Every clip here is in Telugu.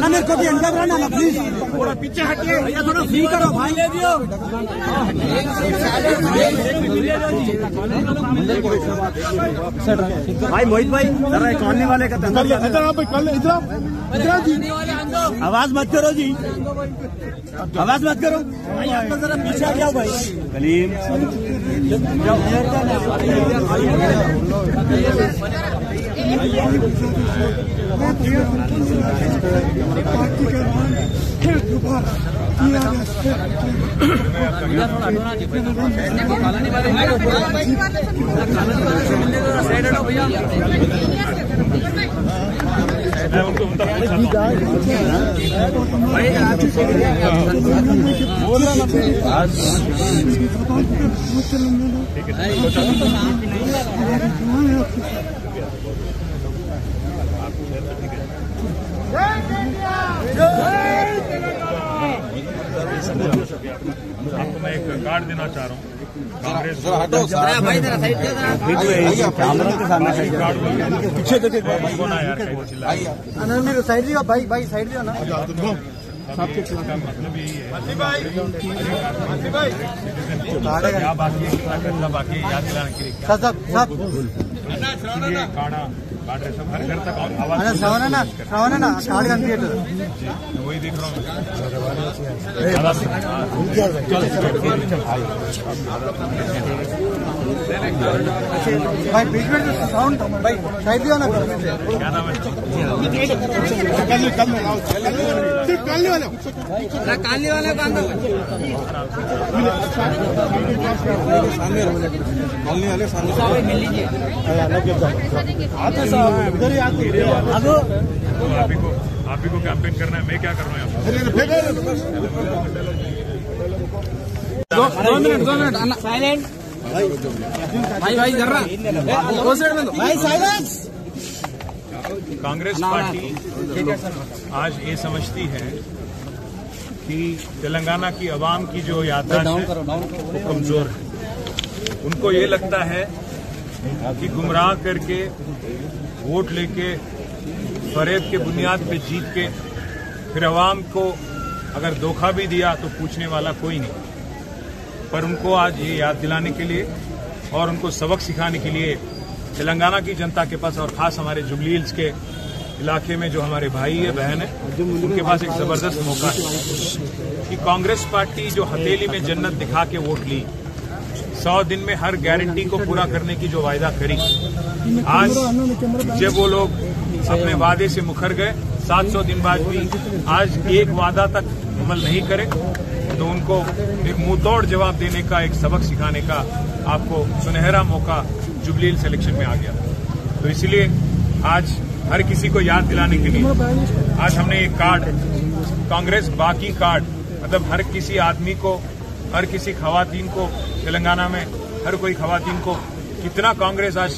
मेरे को भी अंदर रहना ना प्लीज, थोड़ा पीछे हटिए भैया, थोड़ा फ्री करो भाई, ले दियो भाई। मोहित भाई जरा कॉलनी वाले का आवाज मत करो जी, आवाज मत करो भाई, आप जरा पीछे आ जाओ भाई। कलीम आपको मैं एक कार्ड देना चाह रहा हूँ। कांग्रेस पीछे देखे साइड दिया भाई, भाई साइड दिया ना। मतलब यही है, बाकी याद दिलाने के लिए काढ़ा काट रहे सब हर घर तक आवाज श्रवण है ना कार्ड कनिपियट्లేదు। वही देख रहा हूँ भाई, बीच में साउंड भाई साइड दिया ना। क्या नाम है? कालनी वाले मिल लीजिए उधर ही आते। आप ही को कैंपेन करना है, मैं क्या कर रहा हूँ? 2 मिनट साइलेंट भाई जरा भाई साइलेंस। कांग्रेस पार्टी आज ये समझती है कि तेलंगाना की आवाम की जो याददाश्त है वो कमजोर है। उनको ये लगता है कि गुमराह करके वोट लेके फरेब के बुनियाद पे जीत के फिर आवाम को अगर धोखा भी दिया तो पूछने वाला कोई नहीं। पर उनको आज ये याद दिलाने के लिए और उनको सबक सिखाने के लिए तेलंगाना की जनता के पास और खास हमारे जुबली हिल्स के इलाके में जो हमारे भाई है बहन है उनके पास एक जबरदस्त मौका है कि कांग्रेस पार्टी जो हथेली में जन्नत दिखा के वोट ली, 100 दिन में हर गारंटी को पूरा करने की जो वायदा करी, आज जब वो लोग अपने वादे से मुकर गए, 700 दिन बाद भी आज एक वादा तक अमल नहीं करे, तो उनको एक मुंहतोड़ जवाब देने का, एक सबक सिखाने का आपको सुनहरा मौका जुबली हिल्स इलेक्शन में आ गया। तो इसलिए आज हर किसी को याद दिलाने के लिए आज हमने एक कार्ड, कांग्रेस बाकी कार्ड, मतलब हर किसी आदमी को, हर किसी खवातीन को, तेलंगाना में हर कोई खवातीन को कितना कांग्रेस आज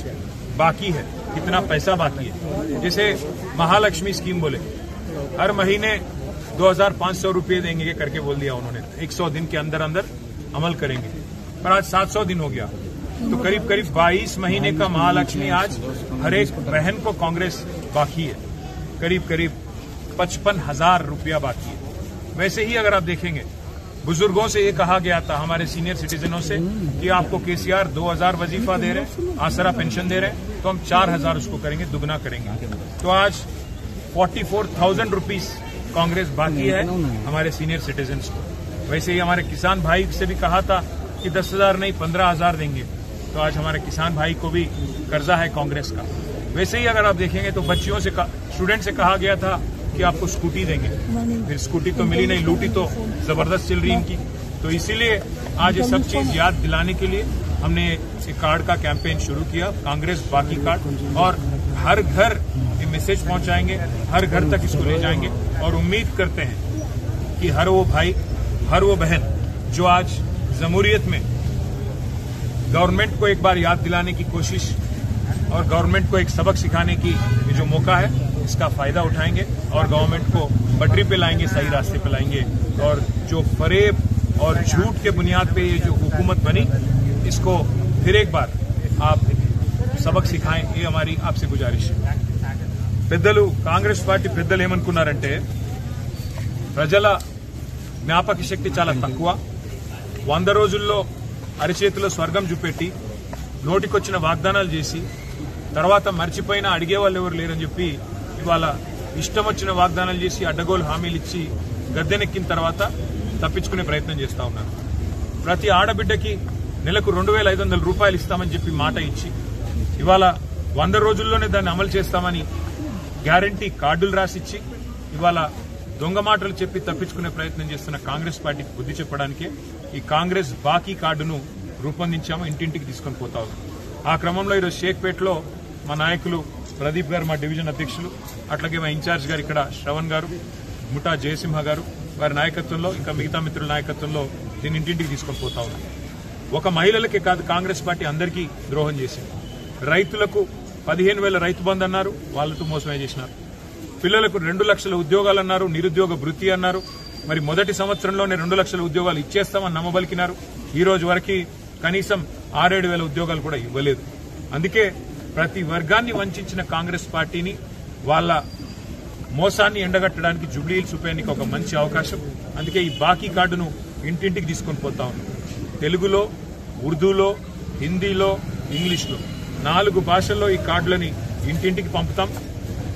बाकी है, कितना पैसा बाकी है। जैसे महालक्ष्मी स्कीम बोले, हर महीने 2500 रुपये देंगे करके बोल दिया उन्होंने, 100 दिन के अंदर अंदर अमल करेंगे, पर आज 700 दिन हो गया, तो करीब करीब 22 महीने का महालक्ष्मी आज हर एक बहन को कांग्रेस बाकी है, करीब करीब 55,000 रुपया बाकी है। वैसे ही अगर आप देखेंगे, बुजुर्गों से ये कहा गया था, हमारे सीनियर सिटीजनों से, कि आपको केसीआर 2000 वजीफा दे रहे हैं, आसरा पेंशन दे रहे हैं, तो हम 4000 उसको करेंगे, दुगना करेंगे। तो आज 44,000 रुपीज कांग्रेस बाकी है हमारे सीनियर सिटीजन्स को। वैसे ही हमारे किसान भाई से भी कहा था कि 10,000 नहीं 15,000 देंगे, तो आज हमारे किसान भाई को भी कर्जा है कांग्रेस का। वैसे ही अगर आप देखेंगे तो बच्चियों से, स्टूडेंट से कहा गया था कि आपको स्कूटी देंगे, फिर स्कूटी तो मिली नहीं, लूटी तो जबरदस्त चल रही इनकी। तो इसीलिए आज ये सब चीज याद दिलाने के लिए हमने एक कार्ड का कैंपेन शुरू किया, कांग्रेस बाकी कार्ड, और हर घर ये मैसेज पहुंचाएंगे, हर घर तक इसको ले जाएंगे, और उम्मीद करते हैं कि हर वो भाई, हर वो बहन जो आज जमहूरियत में गवर्नमेंट को एक बार याद दिलाने की कोशिश और गवर्नमेंट को एक सबक सिखाने की ये जो मौका है, इसका फायदा उठाएंगे और गवर्नमेंट को पटरी पे लाएंगे, सही रास्ते पे लाएंगे, और जो फरेब और झूठ के बुनियाद पे ये जो हुकूमत बनी, इसको फिर एक बार आप सबक सिखाएं, ये हमारी आपसे गुजारिश है। పెద్దలు కాంగ్రెస్ పార్టీ పెద్దలు ఏమనుకున్నారంటే ప్రజల జ్ఞాపక శక్తి చాలా తక్కువ, 100 రోజుల్లో అరిచేతిలో స్వర్గం చూపెట్టి నోటికొచ్చిన వాగ్దానాలు చేసి తర్వాత మర్చిపోయినా అడిగేవాళ్ళు ఎవరు లేరని చెప్పి ఇవాళ ఇష్టం వచ్చిన వాగ్దానాలు చేసి అడ్డగోలు హామీలు ఇచ్చి గద్దెనెక్కిన తర్వాత తప్పించుకునే ప్రయత్నం చేస్తా ఉన్నారు. ప్రతి ఆడబిడ్డకి నెలకు 2,500 రూపాయలు ఇస్తామని చెప్పి మాట ఇచ్చి ఇవాళ 100 రోజుల్లోనే దాన్ని అమలు చేస్తామని గ్యారంటీ కార్డులు రాసిచ్చి ఇవాళ దొంగ మాటలు చెప్పి తప్పించుకునే ప్రయత్నం చేస్తున్న కాంగ్రెస్ పార్టీకి బుద్ధి చెప్పడానికే ఈ కాంగ్రెస్ బాకీ కార్డును రూపొందించాము, ఇంటింటికి తీసుకొని పోతా ఉన్నాం. ఆ క్రమంలో ఈరోజు షేక్పేటలో మా నాయకులు ప్రదీప్ గారు, మా డివిజన్ అధ్యక్షులు, అట్లాగే మా ఇన్ఛార్జ్ గారు ఇక్కడ శ్రవణ్ గారు, ముఠా జయసింహ గారు, వారి నాయకత్వంలో ఇంకా మిగతా మిత్రుల నాయకత్వంలో దీన్ని ఇంటింటికి తీసుకొని పోతా ఉన్నాం. ఒక మహిళలకే కాదు, కాంగ్రెస్ పార్టీ అందరికీ ద్రోహం చేసింది. రైతులకు 15,000 రైతు బంధు అన్నారు, వాళ్ళతో మోసమే చేసినారు. పిల్లలకు 2 లక్షల ఉద్యోగాలు అన్నారు, నిరుద్యోగ భృతి అన్నారు. మరి మొదటి సంవత్సరంలోనే 2 లక్షల ఉద్యోగాలు ఇచ్చేస్తామని నమ్మబలికినారు. ఈ రోజు వరకు కనీసం 6-7 వేల ఉద్యోగాలు కూడా ఇవ్వలేదు. అందుకే ప్రతి వర్గాన్ని వంచిన కాంగ్రెస్ పార్టీని వాళ్ళ మోసాన్ని ఎండగట్టడానికి జూబ్లీహిల్స్ ఉప ఎన్నిక ఒక మంచి అవకాశం. అందుకే ఈ బాకీ కార్డును ఇంటింటికి తీసుకొని పోతా ఉన్నాం. తెలుగులో, ఉర్దూలో, హిందీలో, ఇంగ్లీష్లో 4 భాషల్లో ఈ కార్డులని ఇంటింటికి పంపుతాం.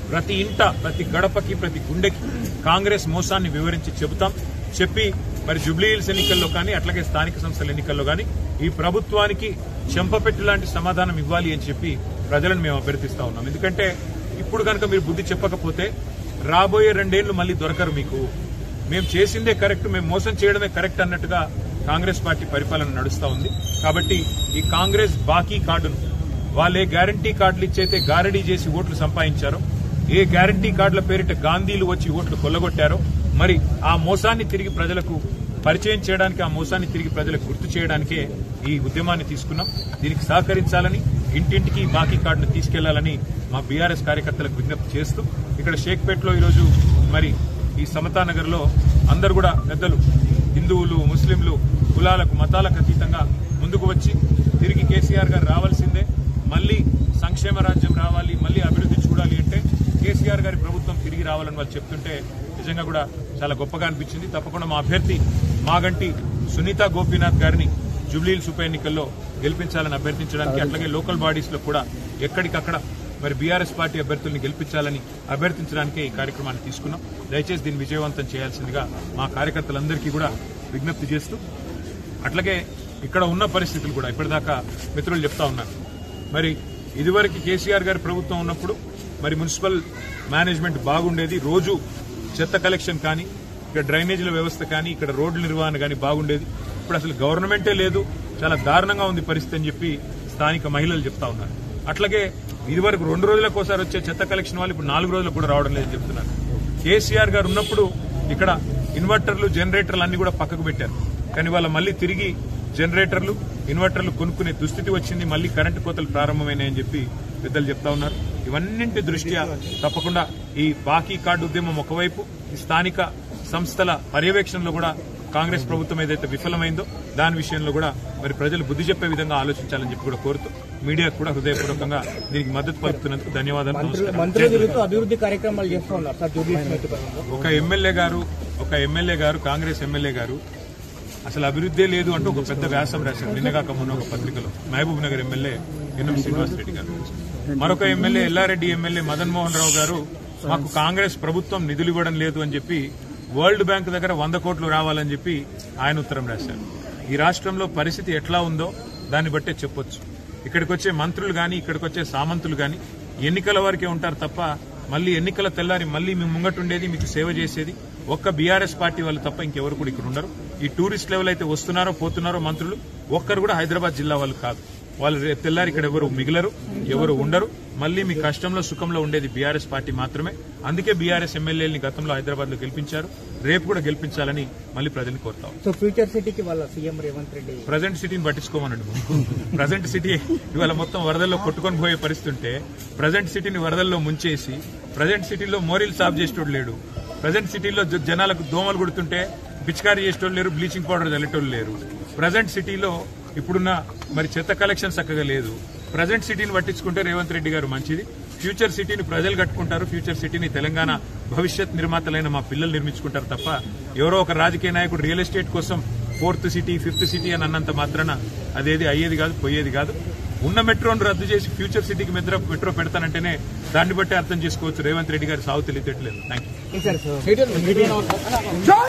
ప్రతి ఇంట, ప్రతి గడపకి, ప్రతి గుండెకి కాంగ్రెస్ మోసాన్ని వివరించి చెబుతాం. చెప్పి మరి జూబ్లీహిల్స్ ఎన్నికల్లో కానీ అట్లాగే స్థానిక సంస్థల ఎన్నికల్లో కానీ ఈ ప్రభుత్వానికి చెంపపెట్టు లాంటి సమాధానం ఇవ్వాలి అని చెప్పి ప్రజలను మేము అభ్యర్థిస్తా ఉన్నాం. ఎందుకంటే ఇప్పుడు కనుక మీరు బుద్ధి చెప్పకపోతే రాబోయే 2 ఏళ్లు మళ్లీ దొరకరు మీకు. మేము చేసిందే కరెక్ట్, మేము మోసం చేయడమే కరెక్ట్ అన్నట్టుగా కాంగ్రెస్ పార్టీ పరిపాలన నడుస్తా ఉంది. కాబట్టి ఈ కాంగ్రెస్ బాకీ కార్డును వాళ్ళే గ్యారంటీ కార్డులు ఇచ్చైతే గారడీ చేసి ఓట్లు సంపాదించారో, ఏ గ్యారంటీ కార్డుల పేరిట గాంధీలు వచ్చి ఓట్లు కొల్లగొట్టారో, మరి ఆ మోసాన్ని తిరిగి ప్రజలకు పరిచయం చేయడానికి, ఆ మోసాన్ని తిరిగి ప్రజలకు గుర్తు చేయడానికే ఈ ఉద్యమాన్ని తీసుకున్నాం. దీనికి సహకరించాలని, ఇంటింటికి బాకీ కార్డును తీసుకెళ్లాలని మా బీఆర్ఎస్ కార్యకర్తలకు విజ్ఞప్తి చేస్తూ ఇక్కడ షేక్పేటలో ఈరోజు మరి ఈ సమతానగర్ లో అందరూ కూడా పెద్దలు, హిందువులు, ముస్లింలు, కులాలకు, మతాలకు అతీతంగా ముందుకు వచ్చి తిరిగి కేసీఆర్ గారు రావాల్సిందే, మళ్లీ సంక్షేమ రాజ్యం రావాలి, మళ్లీ అభివృద్ధి చూడాలి అంటే కేసీఆర్ గారి ప్రభుత్వం తిరిగి రావాలని వాళ్ళు చెప్తుంటే నిజంగా కూడా చాలా గొప్పగా అనిపించింది. తప్పకుండా మా అభ్యర్థి మాగంటి సునీత గోపీనాథ్ గారిని జూబ్లీహిల్స్ ఉప ఎన్నికల్లో గెలిపించాలని అభ్యర్థించడానికి, అట్లాగే లోకల్ బాడీస్ లో కూడా ఎక్కడికక్కడ మరి బీఆర్ఎస్ పార్టీ అభ్యర్థుల్ని గెలిపించాలని అభ్యర్థించడానికే ఈ కార్యక్రమాన్ని తీసుకున్నాం. దయచేసి దీన్ని విజయవంతం చేయాల్సిందిగా మా కార్యకర్తలందరికీ కూడా విజ్ఞప్తి చేస్తూ, అట్లాగే ఇక్కడ ఉన్న పరిస్థితులు కూడా ఇప్పటిదాకా మిత్రులు చెప్తా ఉన్నారు. మరి ఇదివరకు కేసీఆర్ గారి ప్రభుత్వం ఉన్నప్పుడు మరి మున్సిపల్ మేనేజ్మెంట్ బాగుండేది, రోజు చెత్త కలెక్షన్ కానీ, ఇక్కడ డ్రైనేజీల వ్యవస్థ కానీ, ఇక్కడ రోడ్ల నిర్వహణ కానీ బాగుండేది. ఇప్పుడు అసలు గవర్నమెంటే లేదు, చాలా దారుణంగా ఉంది పరిస్థితి అని చెప్పి స్థానిక మహిళలు చెప్తా ఉన్నారు. అట్లాగే ఇదివరకు 2 రోజులకు ఒకసారి వచ్చే చెత్త కలెక్షన్ వాళ్ళు ఇప్పుడు 4 రోజులకు కూడా రావడం లేదని చెప్తున్నారు. కేసీఆర్ గారు ఉన్నప్పుడు ఇక్కడ ఇన్వర్టర్లు, జనరేటర్లు అన్ని కూడా పక్కకు పెట్టారు. కానీ వాళ్ళ మళ్లీ తిరిగి జనరేటర్లు, ఇన్వర్టర్లు కొనుక్కునే దుస్థితి వచ్చింది, మళ్లీ కరెంటు కోతలు ప్రారంభమైనాయని చెప్పి పెద్దలు చెప్తా ఉన్నారు. ఇవన్నింటి దృష్ట్యా తప్పకుండా ఈ బాకీ కార్డు ఉద్యమం ఒకవైపు, ఈ స్థానిక సంస్థల పర్యవేక్షణలో కూడా కాంగ్రెస్ ప్రభుత్వం ఏదైతే విఫలమైందో దాని విషయంలో కూడా మరి ప్రజలు బుద్ధి చెప్పే విధంగా ఆలోచించాలని చెప్పి కూడా కోరుతూ మీడియాకు కూడా హృదయపూర్వకంగా దీనికి మద్దతు పలుకుతున్నందుకు ధన్యవాదాలు. అభివృద్ధి కార్యక్రమాలు చేస్తున్నారు. ఒక ఎమ్మెల్యే గారు కాంగ్రెస్ ఎమ్మెల్యే గారు అసలు అభివృద్ధే లేదు అంటూ ఒక పెద్ద వ్యాసం రాశారు నిన్నగాక మొన్న ఒక పత్రికలో. మహబూబ్ నగర్ ఎమ్మెల్యే ఎన్ఎం శ్రీనివాసరెడ్డి గారు, మరొక ఎమ్మెల్యే ఎల్లారెడ్డి ఎమ్మెల్యే మదన్ మోహన్ రావు గారు మాకు కాంగ్రెస్ ప్రభుత్వం నిధులు ఇవ్వడం లేదు అని చెప్పి వరల్డ్ బ్యాంక్ దగ్గర 100 కోట్లు రావాలని చెప్పి ఆయన ఉత్తరం రాశారు. ఈ రాష్ట్రంలో పరిస్థితి ఎట్లా ఉందో దాన్ని బట్టే చెప్పొచ్చు. ఇక్కడికి వచ్చే మంత్రులు గాని, ఇక్కడికి వచ్చే సామంతులు గాని ఎన్నికల వరకే ఉంటారు తప్ప మళ్లీ ఎన్నికల తెల్లారి మళ్లీ మీ ముంగటుండేది, మీకు సేవ చేసేది ఒక్క బీఆర్ఎస్ పార్టీ వాళ్ళు తప్ప ఇంకెవరు కూడా ఇక్కడ ఉండరు. ఈ టూరిస్ట్ లెవెల్ అయితే వస్తున్నారో పోతున్నారో మంత్రులు ఒక్కరు కూడా హైదరాబాద్ జిల్లా వాళ్ళు కాదు. వాళ్ళు తెల్లారి ఇక్కడ ఎవరు మిగిలరు, ఎవరు ఉండరు. మళ్లీ మీ కష్టంలో సుఖంలో ఉండేది బీఆర్ఎస్ పార్టీ మాత్రమే. అందుకే బీఆర్ఎస్ ఎమ్మెల్యేలని గతంలో హైదరాబాద్ లో గెలిపించారు, రేపు కూడా గెలిపించాలని మళ్లీ ప్రజల్ని కోరుతాం. సో ఫ్యూచర్ సిటీకి వాళ్ళ సీఎం రేవంత్ రెడ్డి ప్రజెంట్ సిటీని పట్టించుకోమనండి. ప్రజెంట్ సిటీ ఇవాళ మొత్తం వరదల్లో కొట్టుకొని పోయే పరిస్థితి ఉంటే ప్రజెంట్ సిటీని వరదల్లో ముంచేసి ప్రజెంట్ సిటీలో మోరీలు సాఫ్ చేసేటోడు లేడు. ప్రజెంట్ సిటీలో జనాలకు దోమలు కొడుతుంటే పిచికారీ చేసేటోళ్ళు లేరు, బ్లీచింగ్ పౌడర్ చల్లేటోళ్ళు లేరు. ప్రజెంట్ సిటీలో ఇప్పుడున్న మరి చెత్త కలెక్షన్ చక్కగా లేదు. ప్రజెంట్ సిటీని పట్టించుకుంటే రేవంత్ రెడ్డి గారు మంచిది. ఫ్యూచర్ సిటీని ప్రజలు కట్టుకుంటారు, ఫ్యూచర్ సిటీని తెలంగాణ భవిష్యత్ నిర్మాతలైన మా పిల్లలు నిర్మించుకుంటారు తప్ప ఎవరో ఒక రాజకీయ నాయకుడు రియల్ ఎస్టేట్ కోసం 4th సిటీ 5th సిటీ అని అన్నంత మాత్రాన అదేది అయ్యేది కాదు, పోయేది కాదు. ఉన్న మెట్రోను రద్దు చేసి ఫ్యూచర్ సిటీకి మెట్రో పెడతానంటేనే దాన్ని బట్టి అర్థం చేసుకోవచ్చు రేవంత్ రెడ్డి గారి సాగు తెలియట్లేదు. Thank you.